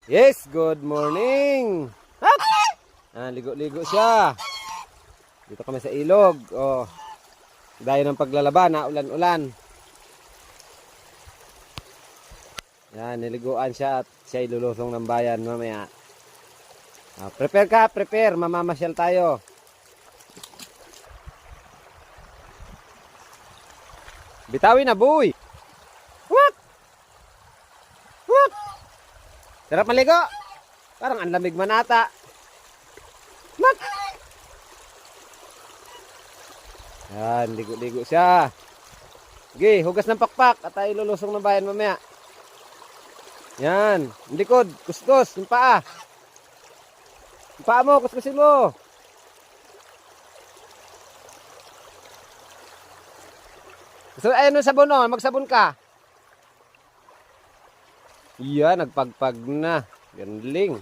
Yes, good morning. Hop! Ligo-ligo siya. Dito kami sa ilog. Oh. Dahil ng paglalaba na ulan-ulan. Yan, niliguan siya at siya ilulusong ng bayan mamaya. Prepare ka, prepare. Mamamasyal tayo. Bitawin na, boy. What? What? Sarap maligo. Parang ang lamig man ata. What? Yan, ligo-ligo siya. Sige, hugas ng pakpak at tayo lulusong ng bayan mamaya. Yan, ang likod, kuskus, yung paa. Yung paa mo, kuskusin mo. So, ayun yung sabon, oh. Magsabon ka. Yan, nagpagpag na. Ganling.